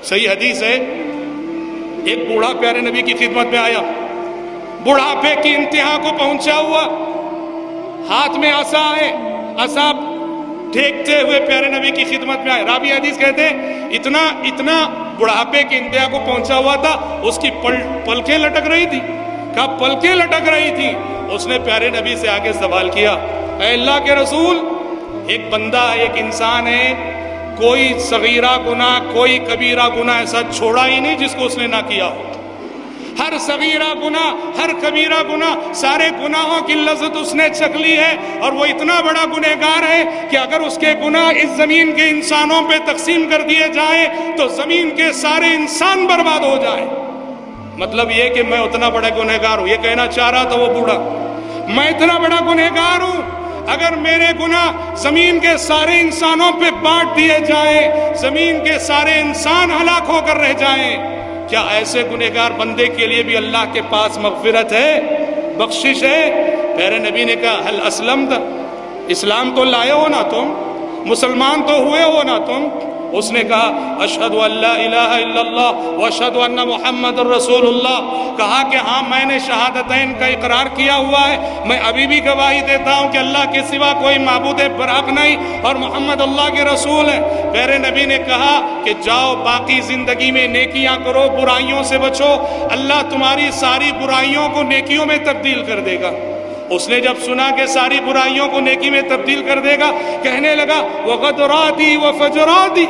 صحیح حدیث ہے، ایک بوڑھا پیارے نبی کی خدمت میں آیا، بڑھاپے کی انتہا کو پہنچا ہوا، ہاتھ میں عصا ہے، عصا ٹھیکتے ہوئے پیارے نبی کی خدمت میں آئے۔ راوی حدیث کہتے ہیں اتنا بڑھاپے کی انتہا کو پہنچا ہوا تھا، اس کی پلکیں لٹک رہی تھی۔ کہا پلکیں لٹک رہی تھی۔ اس نے پیارے نبی سے آگے سوال کیا، اے اللہ کے رسول، ایک بندہ ہے، ایک انسان ہے، کوئی صغیرہ گناہ کوئی کبیرہ گناہ ایسا چھوڑا ہی نہیں جس کو اس نے نہ کیا ہو۔ ہر صغیرہ گناہ، ہر کبیرہ گناہ، سارے گناہوں کی لذت اس نے چکھ لی ہے، اور وہ اتنا بڑا گنہگار ہے کہ اگر اس کے گناہ اس زمین کے انسانوں پہ تقسیم کر دیے جائیں تو زمین کے سارے انسان برباد ہو جائیں۔ مطلب یہ کہ میں اتنا بڑا گنہگار ہوں، یہ کہنا چاہ رہا تھا وہ بوڑھا، میں اتنا بڑا گنہگار ہوں، اگر میرے گناہ زمین کے سارے انسانوں پہ بانٹ دیے جائیں، زمین کے سارے انسان ہلاک ہو کر رہ جائیں، کیا ایسے گنہگار بندے کے لیے بھی اللہ کے پاس مغفرت ہے، بخشش ہے؟ پیارے نبی نے کہا حل اسلمت، اسلام تو لائے ہو نا تم، مسلمان تو ہوئے ہو نا تم؟ اس نے کہا اشہد ان لا الہ الا اللہ واشہد ان محمد رسول اللہ، کہا کہ ہاں میں نے شہادتین کا اقرار کیا ہوا ہے، میں ابھی بھی گواہی دیتا ہوں کہ اللہ کے سوا کوئی معبود برحق نہیں اور محمد اللہ کے رسول ہیں۔ پیارے نبی نے کہا کہ جاؤ باقی زندگی میں نیکیاں کرو، برائیوں سے بچو، اللہ تمہاری ساری برائیوں کو نیکیوں میں تبدیل کر دے گا۔ اس نے جب سنا کہ ساری برائیوں کو نیکی میں تبدیل کر دے گا، کہنے لگا وغدراتی وفجراتی،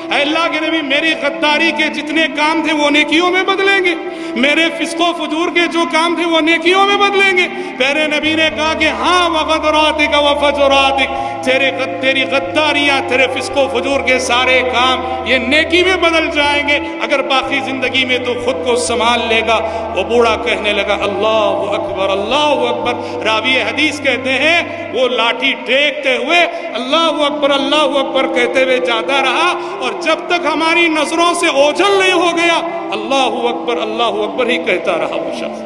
اے اللہ کے نبی میری غداری کے جتنے کام تھے وہ نیکیوں میں بدلیں گے، میرے فسق و فجور کے جو کام تھے وہ نیکیوں میں بدلیں گے۔ پیارے نبی نے کہا کہ ہاں وغدراتک وفجراتک، تیری غداریاں، تیرے فسق و فجور کے سارے کام یہ نیکی میں بدل جائیں گے اگر باقی زندگی میں تو خود کو سنبھال لے گا۔ وہ بوڑھا کہنے لگا اللہ اکبر اللہ اکبر۔ راوی حدیث کہتے ہیں وہ لاٹھی ٹیکتے ہوئے اللہ اکبر کہتے ہوئے جاتا رہا، اور جب تک ہماری نظروں سے اوجھل نہیں ہو گیا اللہ اکبر ہی کہتا رہا وہ شخص۔